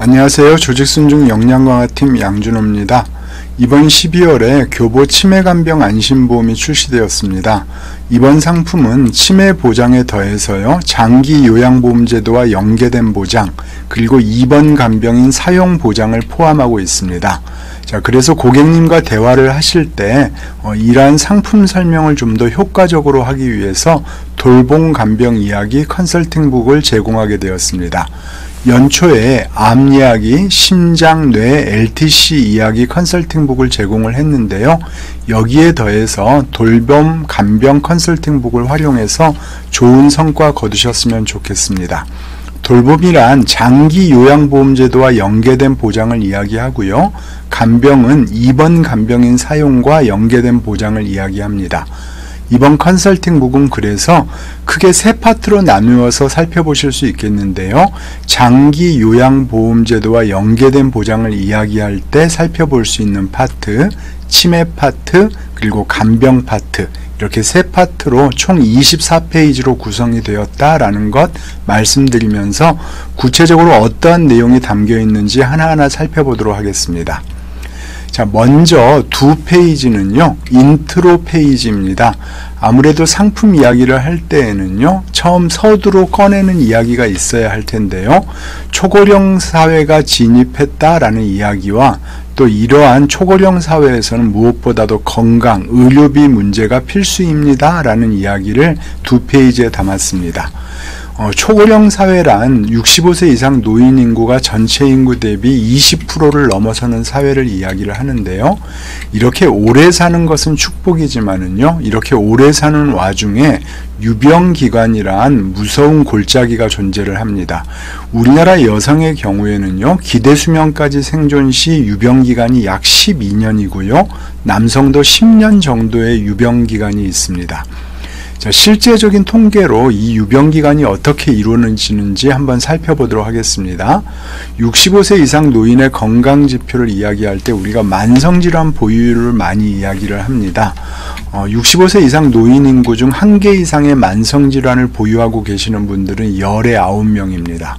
안녕하세요. 조직순증 영양강화팀 양준호입니다. 이번 12월에 교보 치매간병 안심보험이 출시되었습니다. 이번 상품은 치매 보장에 더해서요, 장기 요양보험제도와 연계된 보장, 그리고 입원 간병인 사용 보장을 포함하고 있습니다. 자, 그래서 고객님과 대화를 하실 때 이러한 상품 설명을 좀 더 효과적으로 하기 위해서 돌봄 간병 이야기 컨설팅북을 제공하게 되었습니다. 연초에 암 이야기, 심장, 뇌, LTC 이야기 컨설팅북을 제공을 했는데요. 여기에 더해서 돌봄 간병 컨설팅북을 활용해서 좋은 성과 거두셨으면 좋겠습니다. 돌봄이란 장기 요양보험제도와 연계된 보장을 이야기하고요. 간병은 입원 간병인 사용과 연계된 보장을 이야기합니다. 이번 컨설팅북은 그래서 크게 세 파트로 나누어서 살펴보실 수 있겠는데요. 장기 요양보험제도와 연계된 보장을 이야기할 때 살펴볼 수 있는 파트, 치매 파트, 그리고 간병 파트, 이렇게 세 파트로 총 24페이지로 구성이 되었다라는 것 말씀드리면서 구체적으로 어떠한 내용이 담겨 있는지 하나하나 살펴보도록 하겠습니다. 자, 먼저 두 페이지는요, 인트로 페이지입니다. 아무래도 상품 이야기를 할 때에는요, 처음 서두로 꺼내는 이야기가 있어야 할 텐데요. 초고령 사회가 진입했다라는 이야기와 또 이러한 초고령 사회에서는 무엇보다도 건강, 의료비 문제가 필수입니다 라는 이야기를 두 페이지에 담았습니다. 초고령 사회란 65세 이상 노인 인구가 전체 인구 대비 20%를 넘어서는 사회를 이야기를 하는데요. 이렇게 오래 사는 것은 축복이지만은요, 이렇게 오래 사는 와중에 유병기간이란 무서운 골짜기가 존재를 합니다. 우리나라 여성의 경우에는요, 기대수명까지 생존 시 유병기간이 약 12년이고요, 남성도 10년 정도의 유병기간이 있습니다. 자, 실제적인 통계로 이 유병기간이 어떻게 이루어지는지 한번 살펴보도록 하겠습니다. 65세 이상 노인의 건강지표를 이야기할 때 우리가 만성질환 보유율을 많이 이야기를 합니다. 65세 이상 노인 인구 중 1개 이상의 만성질환을 보유하고 계시는 분들은 열에 9명입니다.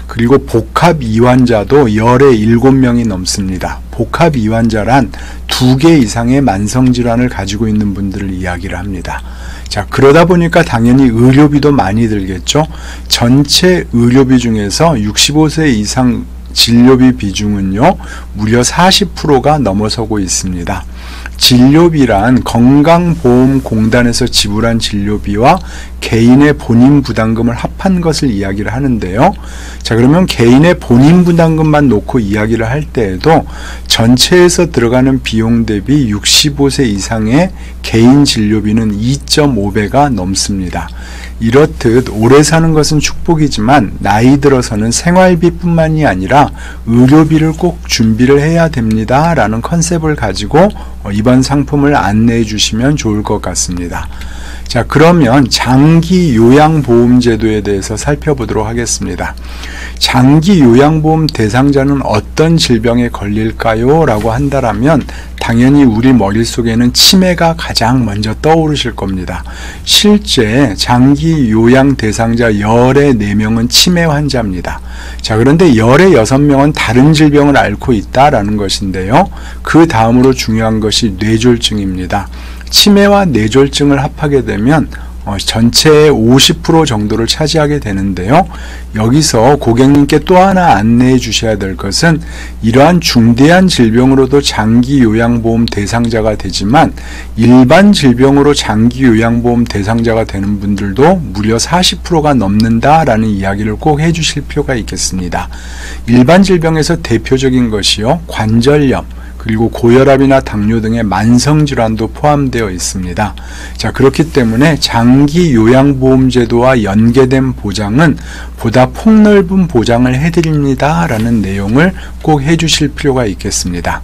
그리고 복합이환자도 열에 7명이 넘습니다. 복합이환자란 2개 이상의 만성질환을 가지고 있는 분들을 이야기를 합니다. 자, 그러다 보니까 당연히 의료비도 많이 들겠죠. 전체 의료비 중에서 65세 이상 진료비 비중은요, 무려 40%가 넘어서고 있습니다. 진료비란 건강보험공단에서 지불한 진료비와 개인의 본인 부담금을 합한 것을 이야기를 하는데요. 자, 그러면 개인의 본인 부담금만 놓고 이야기를 할 때에도 전체에서 들어가는 비용 대비 65세 이상의 개인 진료비는 2.5배가 넘습니다. 이렇듯 오래 사는 것은 축복이지만 나이 들어서는 생활비뿐만이 아니라 의료비를 꼭 준비를 해야 됩니다 라는 컨셉을 가지고 이번 상품을 안내해 주시면 좋을 것 같습니다. 자, 그러면 장기 요양보험제도에 대해서 살펴보도록 하겠습니다. 장기 요양보험 대상자는 어떤 질병에 걸릴까요? 라고 한다면 당연히 우리 머릿속에는 치매가 가장 먼저 떠오르실 겁니다. 실제 장기 요양 대상자 열의 4명은 치매 환자입니다. 자, 그런데 열의 6명은 다른 질병을 앓고 있다라는 것인데요. 그 다음으로 중요한 것이 뇌졸중입니다. 치매와 뇌졸중을 합하게 되면 전체의 50% 정도를 차지하게 되는데요. 여기서 고객님께 또 하나 안내해 주셔야 될 것은 이러한 중대한 질병으로도 장기 요양보험 대상자가 되지만 일반 질병으로 장기 요양보험 대상자가 되는 분들도 무려 40%가 넘는다라는 이야기를 꼭 해주실 필요가 있겠습니다. 일반 질병에서 대표적인 것이요, 관절염, 그리고 고혈압이나 당뇨 등의 만성질환도 포함되어 있습니다. 자, 그렇기 때문에 장기 요양보험제도와 연계된 보장은 보다 폭넓은 보장을 해드립니다 라는 내용을 꼭 해주실 필요가 있겠습니다.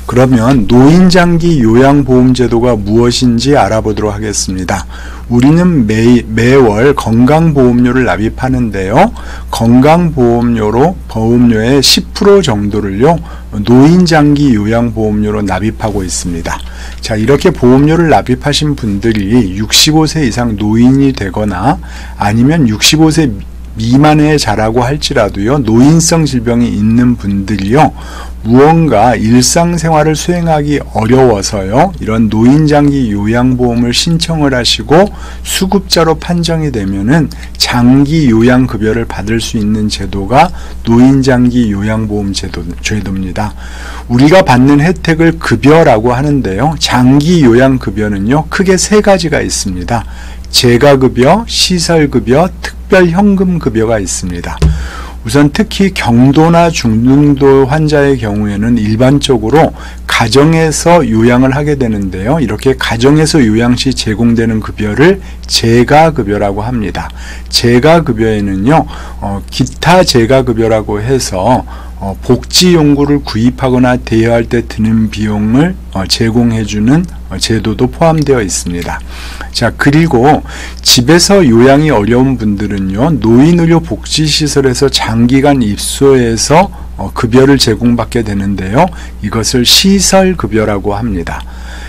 그러면 노인장기 요양보험제도가 무엇인지 알아보도록 하겠습니다. 우리는 매월 건강보험료를 납입하는데요. 건강보험료로 보험료의 10% 정도를요, 노인장기 요양보험료로 납입하고 있습니다. 자, 이렇게 보험료를 납입하신 분들이 65세 이상 노인이 되거나 아니면 65세 미만에 자라고 할지라도요, 노인성 질병이 있는 분들이요, 무언가 일상생활을 수행하기 어려워서요, 이런 노인장기 요양보험을 신청을 하시고 수급자로 판정이 되면은 장기 요양급여를 받을 수 있는 제도가 노인장기 요양보험 제도입니다. 우리가 받는 혜택을 급여라고 하는데요, 장기 요양급여는요, 크게 세 가지가 있습니다. 재가급여, 시설급여, 특별현금급여가 있습니다. 우선 특히 경도나 중등도 환자의 경우에는 일반적으로 가정에서 요양을 하게 되는데요. 이렇게 가정에서 요양 시 제공되는 급여를 재가급여라고 합니다. 재가급여에는요, 기타 재가급여라고 해서 복지용구를 구입하거나 대여할 때 드는 비용을 제공해주는 제도도 포함되어 있습니다. 자, 그리고 집에서 요양이 어려운 분들은요, 노인의료복지시설에서 장기간 입소해서 급여를 제공받게 되는데요, 이것을 시설급여라고 합니다.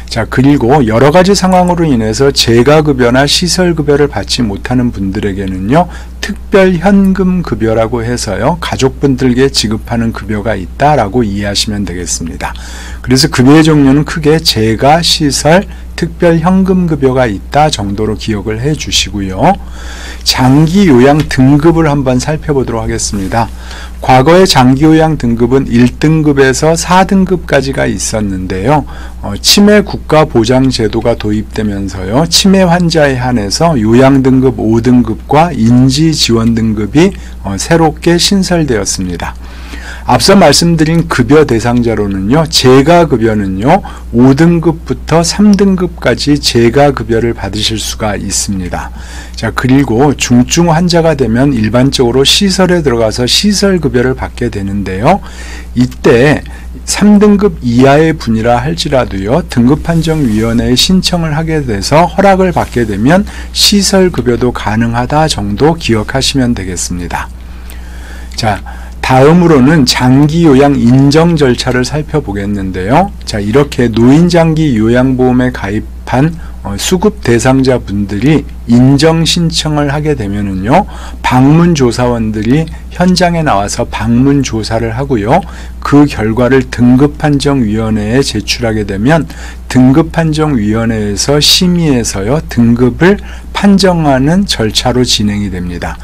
자, 그리고 여러 가지 상황으로 인해서 재가급여나 시설급여를 받지 못하는 분들에게는요, 특별현금급여라고 해서요, 가족분들께 지급하는 급여가 있다라고 이해하시면 되겠습니다. 그래서 급여의 종류는 크게 재가, 시설, 특별현금급여가 있다 정도로 기억을 해 주시고요. 장기요양 등급을 한번 살펴보도록 하겠습니다. 과거의 장기요양 등급은 1등급에서 4등급까지가 있었는데요. 치매 국가보장제도가 도입되면서요, 치매 환자에 한해서 요양등급 5등급과 인지지원등급이 새롭게 신설되었습니다. 앞서 말씀드린 급여 대상자로는요, 재가급여는요, 5등급부터 3등급까지 재가급여를 받으실 수가 있습니다. 자, 그리고 중증 환자가 되면 일반적으로 시설에 들어가서 시설급여를 받게 되는데요, 이때 3등급 이하의 분이라 할지라도요, 등급판정위원회에 신청을 하게 돼서 허락을 받게 되면 시설급여도 가능하다 정도 기억하시면 되겠습니다. 자, 다음으로는 장기요양 인정 절차를 살펴보겠는데요. 자, 이렇게 노인장기 요양보험에 가입한 수급 대상자 분들이 인정 신청을 하게 되면은요, 방문조사원들이 현장에 나와서 방문 조사를 하고요, 그 결과를 등급판정위원회에 제출하게 되면 등급판정위원회에서 심의해서요, 등급을 판정하는 절차로 진행이 됩니다.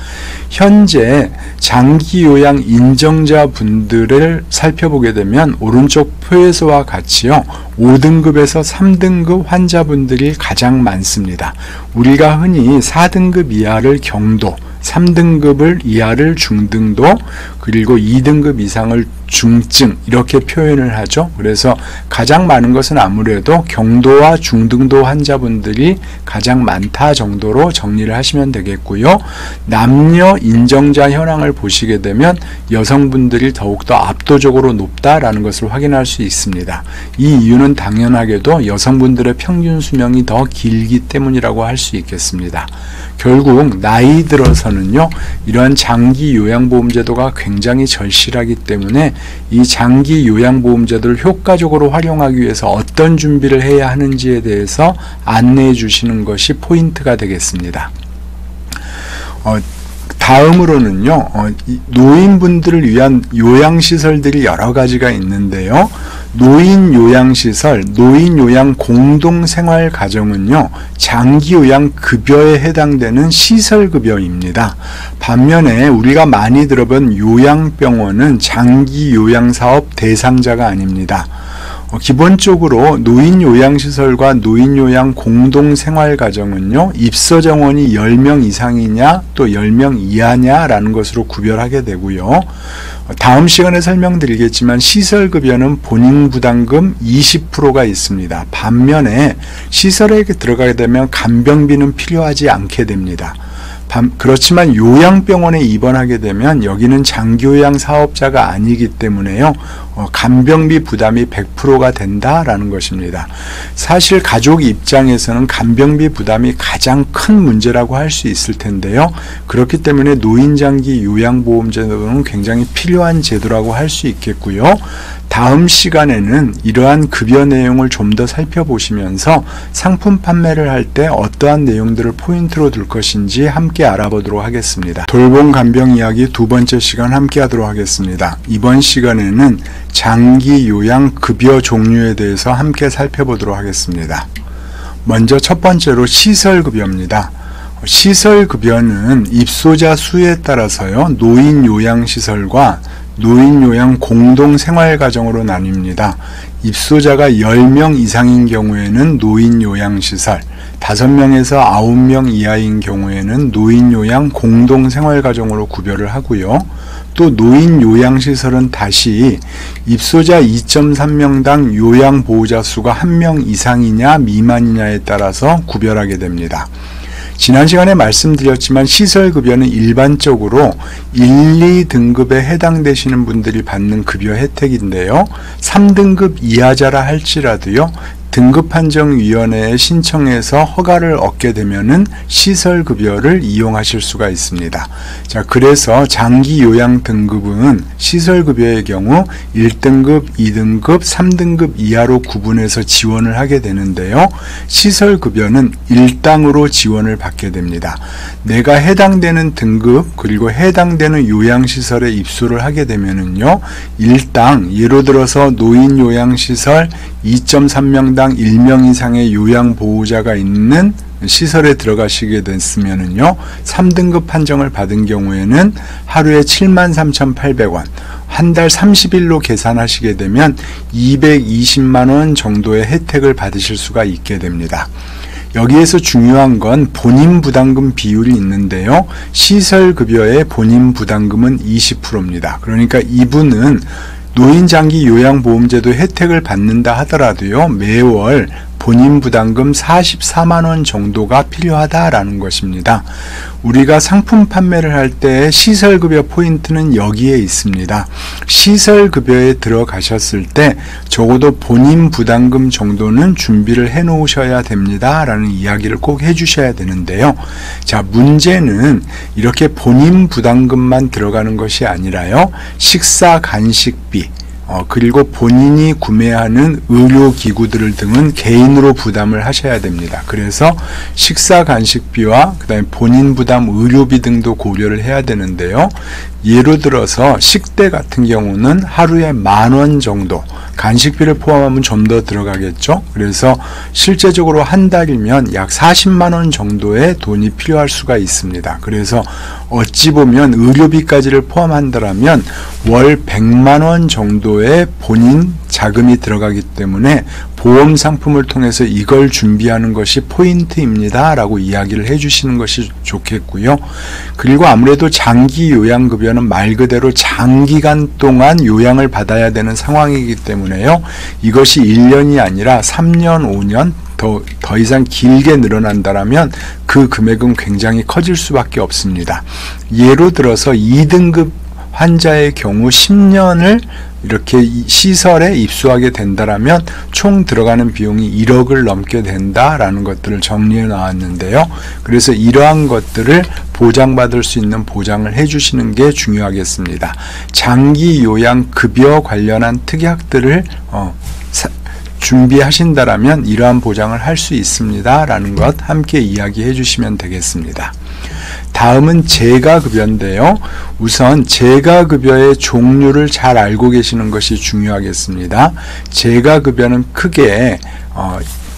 현재 장기요양 인정자 분들을 살펴보게 되면 오른쪽 표에서와 같이요, 5등급에서 3등급 환자분들이 가장 많습니다. 우리가 흔히 4등급 이하를 경도, 3등급을 이하를 중등도, 그리고 2등급 이상을 중증, 이렇게 표현을 하죠. 그래서 가장 많은 것은 아무래도 경도와 중등도 환자분들이 가장 많다 정도로 정리를 하시면 되겠고요. 남녀 인정자 현황을 보시게 되면 여성분들이 더욱더 압도적으로 높다라는 것을 확인할 수 있습니다. 이 이유는 당연하게도 여성분들의 평균 수명이 더 길기 때문이라고 할 수 있겠습니다. 결국 나이 들어서는요, 이러한 장기 요양보험제도가 굉장히 절실하기 때문에 이 장기 요양보험제도를 효과적으로 활용하기 위해서 어떤 준비를 해야 하는지에 대해서 안내해 주시는 것이 포인트가 되겠습니다. 다음으로는요, 노인분들을 위한 요양시설들이 여러 가지가 있는데요. 노인요양시설, 노인요양 공동생활가정은요, 장기요양급여에 해당되는 시설급여입니다. 반면에 우리가 많이 들어본 요양병원은 장기요양사업 대상자가 아닙니다. 기본적으로 노인요양시설과 노인요양 공동생활가정은요, 입소정원이 10명 이상이냐 또 10명 이하냐라는 것으로 구별하게 되고요. 다음 시간에 설명드리겠지만 시설급여는 본인부담금 20%가 있습니다. 반면에 시설에 들어가게 되면 간병비는 필요하지 않게 됩니다. 그렇지만 요양병원에 입원하게 되면 여기는 장기요양 사업자가 아니기 때문에요, 간병비 부담이 100%가 된다라는 것입니다. 사실 가족 입장에서는 간병비 부담이 가장 큰 문제라고 할 수 있을 텐데요. 그렇기 때문에 노인장기 요양보험제도는 굉장히 필요한 제도라고 할 수 있겠고요. 다음 시간에는 이러한 급여 내용을 좀 더 살펴보시면서 상품 판매를 할 때 어떠한 내용들을 포인트로 둘 것인지 함께 알아보도록 하겠습니다. 돌봄 간병 이야기 두 번째 시간 함께 하도록 하겠습니다. 이번 시간에는 장기 요양 급여 종류에 대해서 함께 살펴보도록 하겠습니다. 먼저 첫 번째로 시설급여입니다. 시설급여는 입소자 수에 따라서요, 노인요양시설과 노인요양 공동생활가정으로 나뉩니다. 입소자가 10명 이상인 경우에는 노인요양시설, 5명에서 9명 이하인 경우에는 노인요양 공동생활가정으로 구별을 하고요. 또 노인요양시설은 다시 입소자 2.3명당 요양보호자 수가 1명 이상이냐 미만이냐에 따라서 구별하게 됩니다. 지난 시간에 말씀드렸지만 시설급여는 일반적으로 1, 2등급에 해당되시는 분들이 받는 급여 혜택인데요. 3등급 이하자라 할지라도요, 등급판정위원회에 신청해서 허가를 얻게 되면은 시설급여를 이용하실 수가 있습니다. 자, 그래서 장기요양 등급은 시설급여의 경우 1등급, 2등급, 3등급 이하로 구분해서 지원을 하게 되는데요. 시설급여는 1당으로 지원을 받게 됩니다. 내가 해당되는 등급 그리고 해당되는 요양시설에 입소를 하게 되면은요, 1당, 예로 들어서 노인요양시설 2.3명당 1명 이상의 요양보호자가 있는 시설에 들어가시게 됐으면은요, 3등급 판정을 받은 경우에는 하루에 73,800원, 한 달 30일로 계산하시게 되면 220만원 정도의 혜택을 받으실 수가 있게 됩니다. 여기에서 중요한 건 본인 부담금 비율이 있는데요. 시설급여의 본인 부담금은 20%입니다. 그러니까 이분은 노인장기요양보험제도 혜택을 받는다 하더라도요, 매월 본인 부담금 44만원 정도가 필요하다라는 것입니다. 우리가 상품 판매를 할 때 시설급여 포인트는 여기에 있습니다. 시설급여에 들어가셨을 때 적어도 본인 부담금 정도는 준비를 해 놓으셔야 됩니다 라는 이야기를 꼭 해주셔야 되는데요. 자, 문제는 이렇게 본인 부담금만 들어가는 것이 아니라요, 식사 간식비, 그리고 본인이 구매하는 의료기구들 등은 개인으로 부담을 하셔야 됩니다. 그래서 식사 간식비와 그 다음에 본인 부담 의료비 등도 고려를 해야 되는데요. 예로 들어서 식대 같은 경우는 하루에 10,000원 정도, 간식비를 포함하면 좀 더 들어가겠죠. 그래서 실제적으로 한 달이면 약 40만원 정도의 돈이 필요할 수가 있습니다. 그래서 어찌 보면 의료비까지를 포함한다면 월 100만원 정도의 본인 자금이 들어가기 때문에 보험 상품을 통해서 이걸 준비하는 것이 포인트입니다 라고 이야기를 해주시는 것이 좋겠고요. 그리고 아무래도 장기요양급여는 말 그대로 장기간 동안 요양을 받아야 되는 상황이기 때문에요, 이것이 1년이 아니라 3년, 5년 더 이상 길게 늘어난다면 그 금액은 굉장히 커질 수밖에 없습니다. 예로 들어서 2등급 환자의 경우 10년을 이렇게 시설에 입소하게 된다라면 총 들어가는 비용이 1억을 넘게 된다라는 것들을 정리해 나왔는데요. 그래서 이러한 것들을 보장받을 수 있는 보장을 해주시는 게 중요하겠습니다. 장기 요양 급여 관련한 특약들을 준비하신다라면 이러한 보장을 할 수 있습니다 라는 것 함께 이야기해 주시면 되겠습니다. 다음은 재가급여인데요. 우선 재가급여의 종류를 잘 알고 계시는 것이 중요하겠습니다. 재가급여는 크게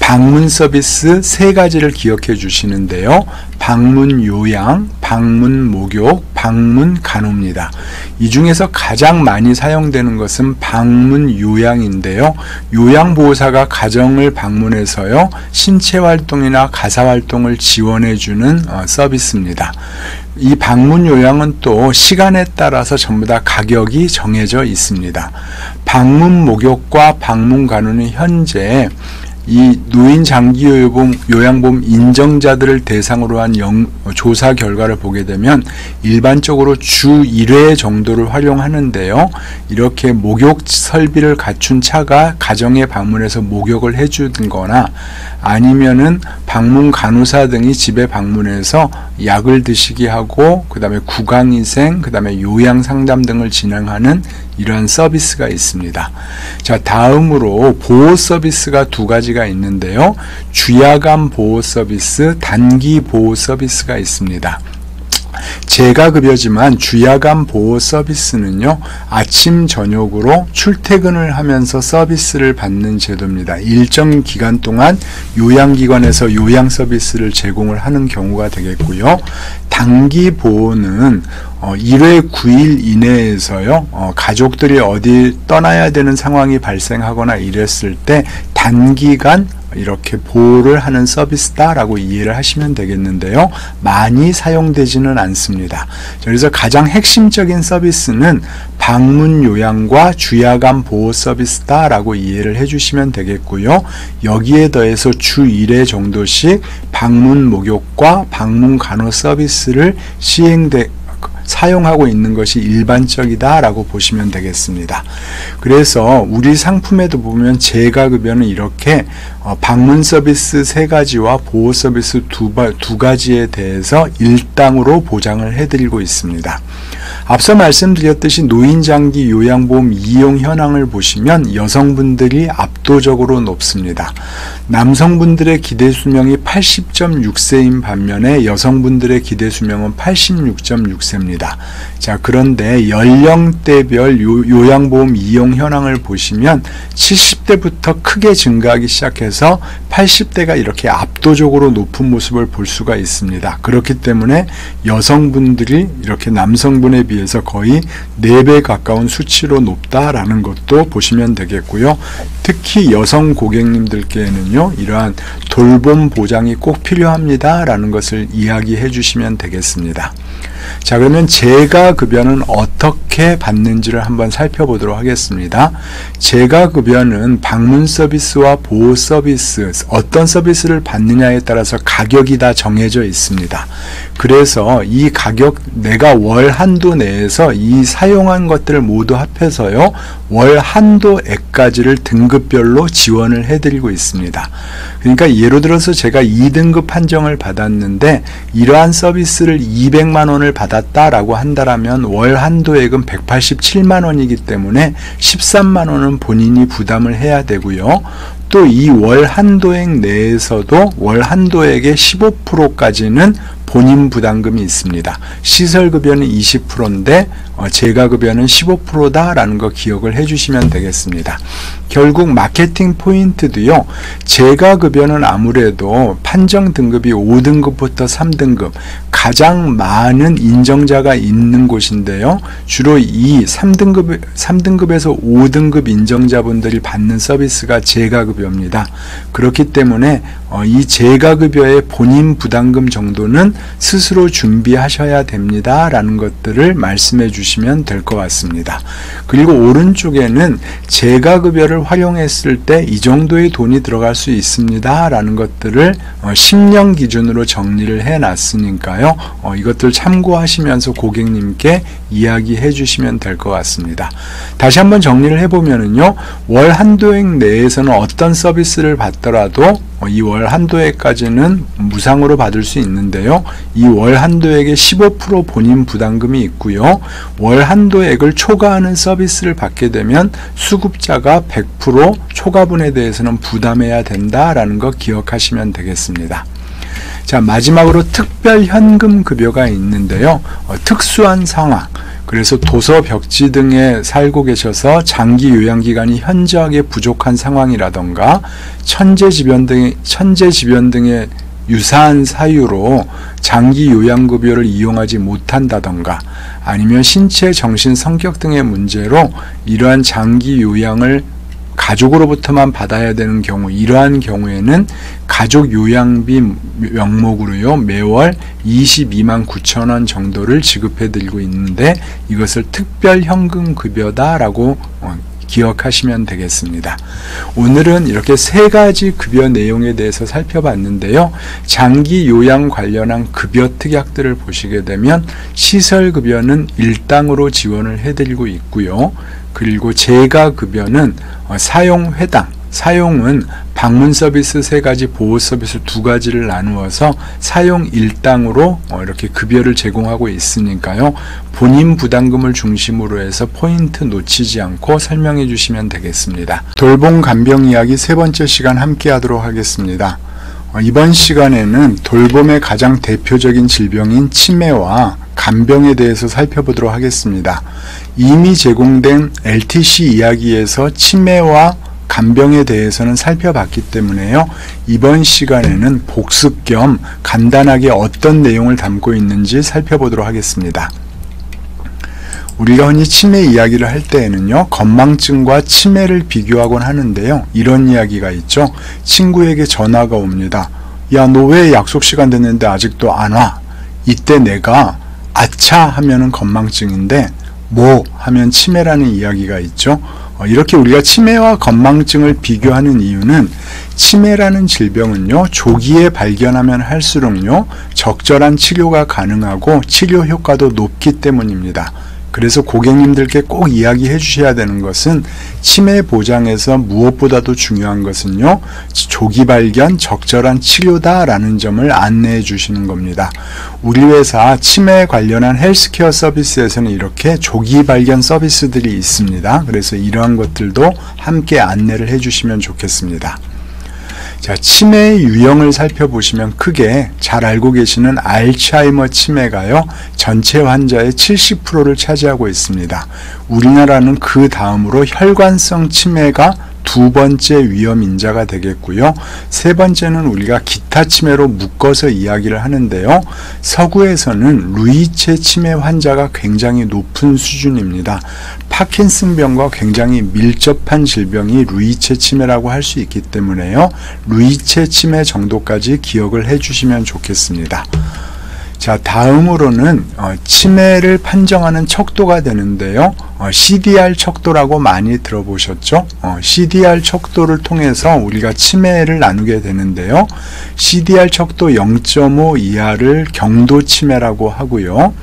방문 서비스 3가지를 기억해 주시는데요. 방문 요양, 방문 목욕, 방문 간호입니다. 이 중에서 가장 많이 사용되는 것은 방문 요양인데요. 요양보호사가 가정을 방문해서요, 신체활동이나 가사활동을 지원해 주는 서비스입니다. 이 방문 요양은 또 시간에 따라서 전부 다 가격이 정해져 있습니다. 방문 목욕과 방문 간호는 현재 이 노인 장기요양보험 인정자들을 대상으로 한 조사 결과를 보게 되면 일반적으로 주 1회 정도를 활용하는데요. 이렇게 목욕 설비를 갖춘 차가 가정에 방문해서 목욕을 해주거나 아니면은 방문 간호사 등이 집에 방문해서 약을 드시게 하고 그 다음에 구강위생, 그 다음에 요양상담 등을 진행하는 이러한 서비스가 있습니다. 자, 다음으로 보호 서비스가 두 가지가 있는데요. 주야간 보호 서비스, 단기 보호 서비스가 있습니다. 재가급여지만 주야간 보호 서비스는요, 아침 저녁으로 출퇴근을 하면서 서비스를 받는 제도입니다. 일정 기간 동안 요양기관에서 요양 서비스를 제공을 하는 경우가 되겠고요. 단기 보호는 1회 9일 이내에서요, 가족들이 어디 떠나야 되는 상황이 발생하거나 이랬을 때 단기간 이렇게 보호를 하는 서비스다라고 이해를 하시면 되겠는데요. 많이 사용되지는 않습니다. 그래서 가장 핵심적인 서비스는 방문 요양과 주야간 보호 서비스다라고 이해를 해주시면 되겠고요. 여기에 더해서 주 1회 정도씩 방문 목욕과 방문 간호 서비스를 사용하고 있는 것이 일반적이다라고 보시면 되겠습니다. 그래서 우리 상품에도 보면 재가급여는 이렇게 방문 서비스 3가지와 보호 서비스 두 가지에 대해서 일당으로 보장을 해드리고 있습니다. 앞서 말씀드렸듯이 노인장기 요양보험 이용 현황을 보시면 여성분들이 압도적으로 높습니다. 남성분들의 기대수명이 80.6세인 반면에 여성분들의 기대수명은 86.6세입니다. 자, 그런데 연령대별 요양보험 이용 현황을 보시면 70대부터 크게 증가하기 시작해서 80대가 이렇게 압도적으로 높은 모습을 볼 수가 있습니다. 그렇기 때문에 여성분들이 이렇게 남성분에 비해서 거의 4배 가까운 수치로 높다라는 것도 보시면 되겠고요. 특히 여성 고객님들께는요, 이러한 돌봄 보장이 꼭 필요합니다 라는 것을 이야기해 주시면 되겠습니다. 자, 그러면 재가급여는 어떻게 받는지를 한번 살펴보도록 하겠습니다. 재가급여는 방문 서비스와 보호 서비스, 어떤 서비스를 받느냐에 따라서 가격이 다 정해져 있습니다. 그래서 이 가격, 내가 월 한도 내에서 이 사용한 것들을 모두 합해서요, 월 한도액까지를 등급별로 지원을 해드리고 있습니다. 그러니까 예를 들어서 제가 2등급 판정을 받았는데 이러한 서비스를 200만 원을 받았다라고 한다면 월 한도액은 187만 원이기 때문에 13만 원은 본인이 부담을 해야 되고요. 또 이 월 한도액 내에서도 월 한도액의 15%까지는 본인 부담금이 있습니다. 시설급여는 20%인데 재가급여는 15%다라는 거 기억을 해주시면 되겠습니다. 결국 마케팅 포인트도요, 재가급여는 아무래도 판정 등급이 5등급부터 3등급, 가장 많은 인정자가 있는 곳인데요. 주로 이 3등급에서 5등급 인정자분들이 받는 서비스가 재가급여입니다. 그렇기 때문에 이 재가급여의 본인 부담금 정도는 스스로 준비하셔야 됩니다 라는 것들을 말씀해 주시면 될 것 같습니다. 그리고 오른쪽에는 재가급여를 활용했을 때 이 정도의 돈이 들어갈 수 있습니다 라는 것들을 10년 기준으로 정리를 해 놨으니까요, 이것들 참고하시면서 고객님께 이야기해 주시면 될 것 같습니다. 다시 한번 정리를 해보면은요, 월 한도액 내에서는 어떤 서비스를 받더라도 이 월 한도액까지는 무상으로 받을 수 있는데요, 이 월 한도액의 15% 본인 부담금이 있고요, 월 한도액을 초과하는 서비스를 받게 되면 수급자가 100% 초과분에 대해서는 부담해야 된다라는 거 기억하시면 되겠습니다. 자, 마지막으로 특별 현금 급여가 있는데요, 특수한 상황, 그래서 도서 벽지 등에 살고 계셔서 장기 요양기간이 현저하게 부족한 상황이라던가 천재지변 등의 유사한 사유로 장기 요양급여를 이용하지 못한다던가 아니면 신체, 정신, 성격 등의 문제로 이러한 장기 요양을 가족으로부터만 받아야 되는 경우, 이러한 경우에는 가족 요양비 명목으로요, 매월 22만 9천 원 정도를 지급해 드리고 있는데 이것을 특별 현금 급여다라고 기억하시면 되겠습니다. 오늘은 이렇게 3가지 급여 내용에 대해서 살펴봤는데요. 장기 요양 관련한 급여 특약들을 보시게 되면 시설급여는 일당으로 지원을 해드리고 있고요. 그리고 재가급여는 사용회당, 사용은 방문 서비스 3가지, 보호 서비스 2가지를 나누어서 사용 일당으로 이렇게 급여를 제공하고 있으니까요. 본인 부담금을 중심으로 해서 포인트 놓치지 않고 설명해 주시면 되겠습니다. 돌봄 간병 이야기 3번째 시간 함께 하도록 하겠습니다. 이번 시간에는 돌봄의 가장 대표적인 질병인 치매와 간병에 대해서 살펴보도록 하겠습니다. 이미 제공된 LTC 이야기에서 치매와 간병에 대해서는 살펴봤기 때문에요. 이번 시간에는 복습 겸 간단하게 어떤 내용을 담고 있는지 살펴보도록 하겠습니다. 우리가 흔히 치매 이야기를 할 때에는요, 건망증과 치매를 비교하곤 하는데요. 이런 이야기가 있죠. 친구에게 전화가 옵니다. 야, 너 왜 약속 시간 됐는데 아직도 안 와? 이때 내가 아차 하면은 건망증인데 뭐 하면 치매라는 이야기가 있죠. 이렇게 우리가 치매와 건망증을 비교하는 이유는 치매라는 질병은요, 조기에 발견하면 할수록요, 적절한 치료가 가능하고 치료 효과도 높기 때문입니다. 그래서 고객님들께 꼭 이야기해 주셔야 되는 것은 치매 보장에서 무엇보다도 중요한 것은요, 조기 발견, 적절한 치료다라는 점을 안내해 주시는 겁니다. 우리 회사 치매 관련한 헬스케어 서비스에서는 이렇게 조기 발견 서비스들이 있습니다. 그래서 이러한 것들도 함께 안내를 해 주시면 좋겠습니다. 자, 치매의 유형을 살펴보시면 크게 잘 알고 계시는 알츠하이머 치매가요, 전체 환자의 70%를 차지하고 있습니다. 우리나라는 그 다음으로 혈관성 치매가 2번째 위험 인자가 되겠고요. 3번째는 우리가 기타 치매로 묶어서 이야기를 하는데요. 서구에서는 루이체 치매 환자가 굉장히 높은 수준입니다. 파킨슨병과 굉장히 밀접한 질병이 루이체 치매라고 할 수 있기 때문에요. 루이체 치매 정도까지 기억을 해 주시면 좋겠습니다. 자, 다음으로는 치매를 판정하는 척도가 되는데요. CDR 척도라고 많이 들어보셨죠? CDR 척도를 통해서 우리가 치매를 나누게 되는데요. CDR 척도 0.5 이하를 경도 치매라고 하고요.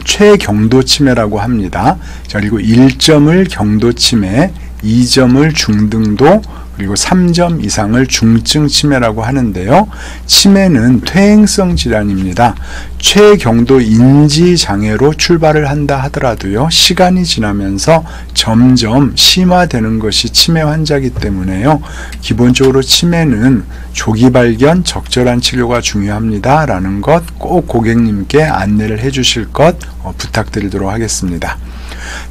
최경도 치매라고 합니다. 자, 그리고 1점을 경도 치매, 2점을 중등도, 그리고 3점 이상을 중증 치매라고 하는데요. 치매는 퇴행성 질환입니다. 최경도 인지 장애로 출발을 한다 하더라도요, 시간이 지나면서 점점 심화되는 것이 치매 환자이기 때문에요. 기본적으로 치매는 조기 발견, 적절한 치료가 중요합니다 라는 것 꼭 고객님께 안내를 해 주실 것 부탁드리도록 하겠습니다.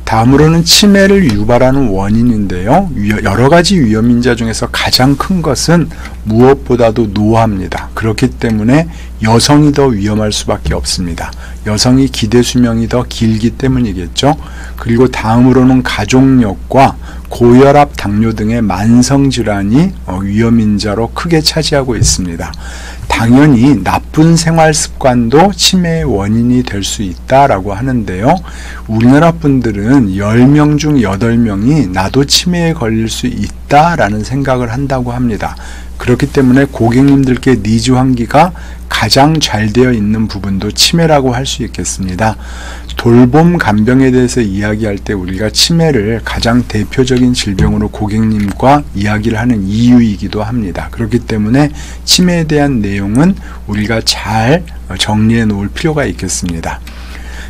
다음으로는 치매를 유발하는 원인인데요. 여러 가지 위험인자 중에서 가장 큰 것은 무엇보다도 노화입니다. 그렇기 때문에 여성이 더 위험할 수밖에 없습니다. 여성이 기대 수명이 더 길기 때문이겠죠. 그리고 다음으로는 가족력과 고혈압, 당뇨 등의 만성질환이 위험인자로 크게 차지하고 있습니다. 당연히 나쁜 생활 습관도 치매의 원인이 될 수 있다라고 하는데요. 우리나라 분들은 10명 중 8명이 나도 치매에 걸릴 수 있다라는 생각을 한다고 합니다. 그렇기 때문에 고객님들께 니즈 환기가 가장 잘 되어 있는 부분도 치매라고 할 수 있겠습니다. 돌봄 간병에 대해서 이야기할 때 우리가 치매를 가장 대표적인 질병으로 고객님과 이야기를 하는 이유이기도 합니다. 그렇기 때문에 치매에 대한 내용은 우리가 잘 정리해 놓을 필요가 있겠습니다.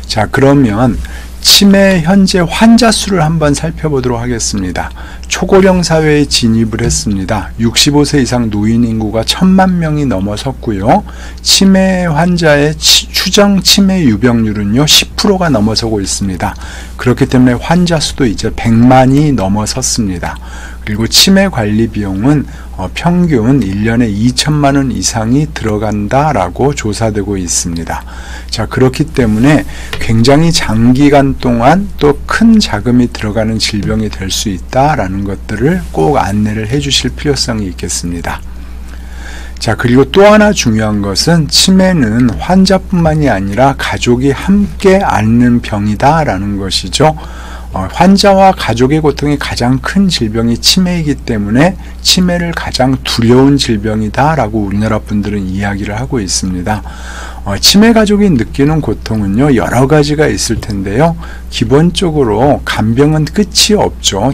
자, 그러면 치매 현재 환자 수를 한번 살펴보도록 하겠습니다. 초고령 사회에 진입을 했습니다. 65세 이상 노인 인구가 1000만 명이 넘어섰고요. 치매 환자의 추정 치매 유병률은요 10%가 넘어서고 있습니다. 그렇기 때문에 환자 수도 이제 100만이 넘어섰습니다. 그리고 치매 관리 비용은 평균 1년에 2천만 원 이상이 들어간다라고 조사되고 있습니다. 자, 그렇기 때문에 굉장히 장기간 동안 또 큰 자금이 들어가는 질병이 될 수 있다라는 것들을 꼭 안내를 해 주실 필요성이 있겠습니다. 자, 그리고 또 하나 중요한 것은 치매는 환자뿐만이 아니라 가족이 함께 앓는 병이다라는 것이죠. 환자와 가족의 고통이 가장 큰 질병이 치매이기 때문에 치매를 가장 두려운 질병이다 라고 우리나라 분들은 이야기를 하고 있습니다. 치매 가족이 느끼는 고통은요 여러 가지가 있을 텐데요. 기본적으로 간병은 끝이 없죠.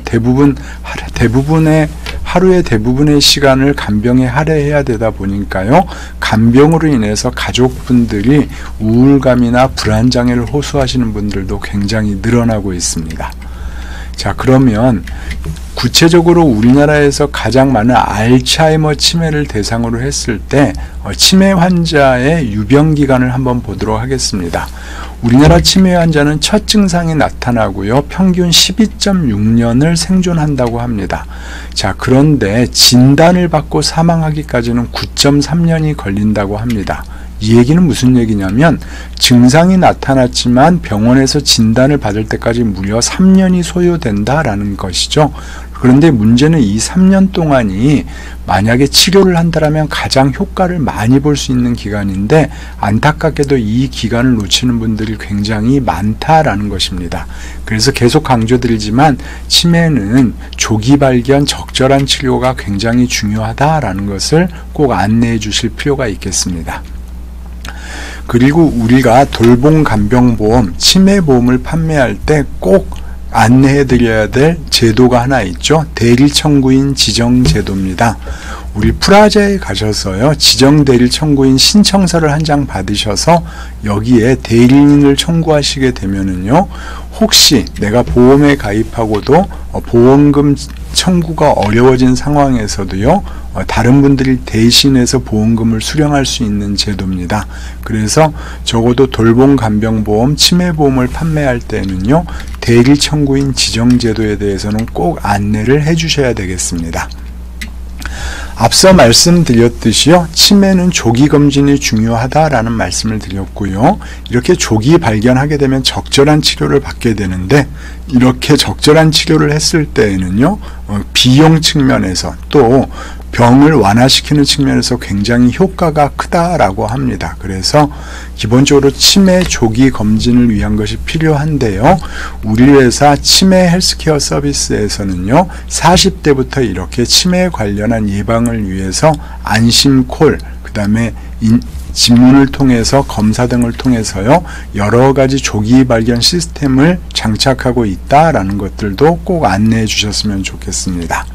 대부분의 하루의 대부분의 시간을 간병에 할애해야 되다 보니까요, 간병으로 인해서 가족분들이 우울감이나 불안장애를 호소하시는 분들도 굉장히 늘어나고 있습니다. 자, 그러면 구체적으로 우리나라에서 가장 많은 알츠하이머 치매를 대상으로 했을 때 치매 환자의 유병 기간을 한번 보도록 하겠습니다. 우리나라 치매 환자는 첫 증상이 나타나고요, 평균 12.6년을 생존한다고 합니다. 자, 그런데 진단을 받고 사망하기까지는 9.3년이 걸린다고 합니다. 이 얘기는 무슨 얘기냐면, 증상이 나타났지만 병원에서 진단을 받을 때까지 무려 3년이 소요된다라는 것이죠. 그런데 문제는 이 3년 동안이 만약에 치료를 한다면 가장 효과를 많이 볼 수 있는 기간인데, 안타깝게도 이 기간을 놓치는 분들이 굉장히 많다라는 것입니다. 그래서 계속 강조드리지만 치매는 조기 발견, 적절한 치료가 굉장히 중요하다라는 것을 꼭 안내해 주실 필요가 있겠습니다. 그리고 우리가 돌봄간병보험, 치매보험을 판매할 때 꼭 안내해 드려야 될 제도가 하나 있죠. 대리청구인 지정제도입니다. 우리 프라자에 가셔서요, 지정대리청구인 신청서를 한 장 받으셔서 여기에 대리인을 청구하시게 되면은요, 혹시 내가 보험에 가입하고도 보험금 청구가 어려워진 상황에서도요, 다른 분들이 대신해서 보험금을 수령할 수 있는 제도입니다. 그래서 적어도 돌봄간병보험, 치매보험을 판매할 때는요, 대리청구인 지정제도에 대해서는 꼭 안내를 해 주셔야 되겠습니다. 앞서 말씀드렸듯이요, 치매는 조기 검진이 중요하다라는 말씀을 드렸고요, 이렇게 조기 발견하게 되면 적절한 치료를 받게 되는데, 이렇게 적절한 치료를 했을 때에는요, 비용 측면에서 또 병을 완화시키는 측면에서 굉장히 효과가 크다라고 합니다. 그래서 기본적으로 치매 조기 검진을 위한 것이 필요한데요, 우리 회사 치매 헬스케어 서비스에서는요, 40대부터 이렇게 치매에 관련한 예방을 위해서 안심콜, 그 다음에 진문을 통해서 검사 등을 통해서요, 여러 가지 조기 발견 시스템을 장착하고 있다라는 것들도 꼭 안내해 주셨으면 좋겠습니다.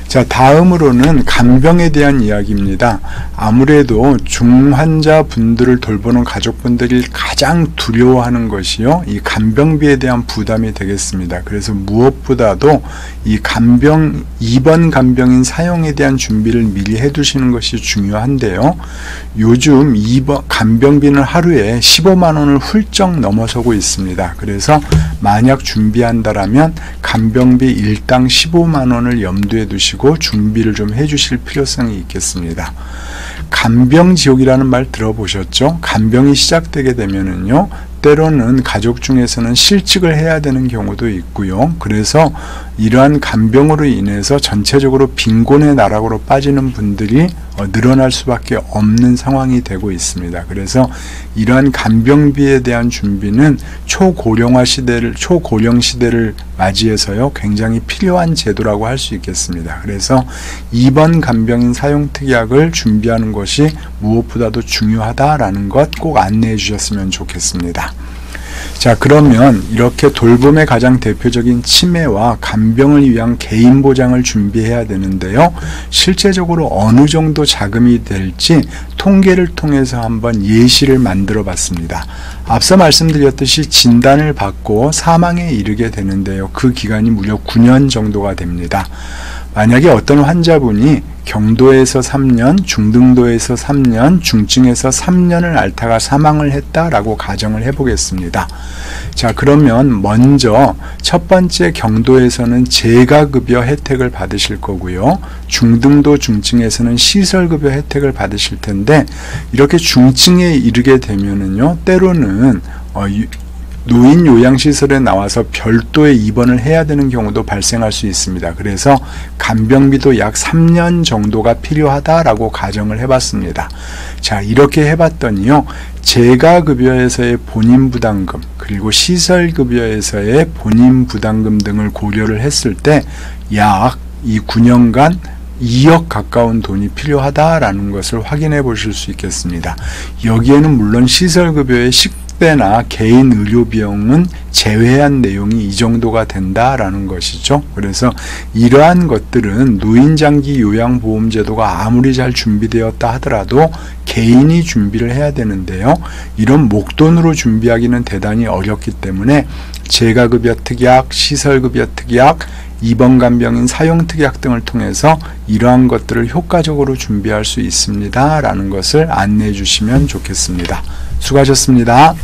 자, 다음으로는 간병에 대한 이야기입니다. 아무래도 중환자 분들을 돌보는 가족분들이 가장 두려워하는 것이요, 이 간병비에 대한 부담이 되겠습니다. 그래서 무엇보다도 이 입원 간병인 사용에 대한 준비를 미리 해두시는 것이 중요한데요, 요즘 간병비는 하루에 15만 원을 훌쩍 넘어서고 있습니다. 그래서 만약 준비한다라면 간병비 일당 15만 원을 염두에 두시고 준비를 좀 해주실 필요성이 있겠습니다. 간병지옥이라는 말 들어보셨죠? 간병이 시작되게 되면은요, 때로는 가족 중에서는 실직을 해야 되는 경우도 있고요. 그래서 이러한 간병으로 인해서 전체적으로 빈곤의 나락으로 빠지는 분들이 늘어날 수밖에 없는 상황이 되고 있습니다. 그래서 이러한 간병비에 대한 준비는 초고령 시대를 맞이해서요, 굉장히 필요한 제도라고 할 수 있겠습니다. 그래서 입원 간병인 사용 특약을 준비하는 것이 무엇보다도 중요하다라는 것 꼭 안내해 주셨으면 좋겠습니다. 자, 그러면 이렇게 돌봄의 가장 대표적인 치매와 간병을 위한 개인 보장을 준비해야 되는데요, 실제적으로 어느 정도 자금이 될지 통계를 통해서 한번 예시를 만들어 봤습니다. 앞서 말씀드렸듯이 진단을 받고 사망에 이르게 되는데요, 그 기간이 무려 9년 정도가 됩니다. 만약에 어떤 환자분이 경도에서 3년, 중등도에서 3년, 중증에서 3년을 앓다가 사망을 했다라고 가정을 해보겠습니다. 자, 그러면 먼저 첫 번째 경도에서는 재가급여 혜택을 받으실 거고요, 중등도, 중증에서는 시설급여 혜택을 받으실 텐데, 이렇게 중증에 이르게 되면은요, 때로는 노인 요양시설에 나와서 별도의 입원을 해야 되는 경우도 발생할 수 있습니다. 그래서 간병비도 약 3년 정도가 필요하다라고 가정을 해봤습니다. 자, 이렇게 해봤더니요, 재가급여에서의 본인부담금, 그리고 시설급여에서의 본인부담금 등을 고려를 했을 때 약 이 9년간 2억 가까운 돈이 필요하다라는 것을 확인해 보실 수 있겠습니다. 여기에는 물론 시설급여의 숙대나 개인 의료 비용은 제외한 내용이 이 정도가 된다라는 것이죠. 그래서 이러한 것들은 노인장기 요양보험제도가 아무리 잘 준비되었다 하더라도 개인이 준비를 해야 되는데요. 이런 목돈으로 준비하기는 대단히 어렵기 때문에 재가급여 특약, 시설급여 특약, 입원간병인 사용특약 등을 통해서 이러한 것들을 효과적으로 준비할 수 있습니다 라는 것을 안내해 주시면 좋겠습니다. 수고하셨습니다.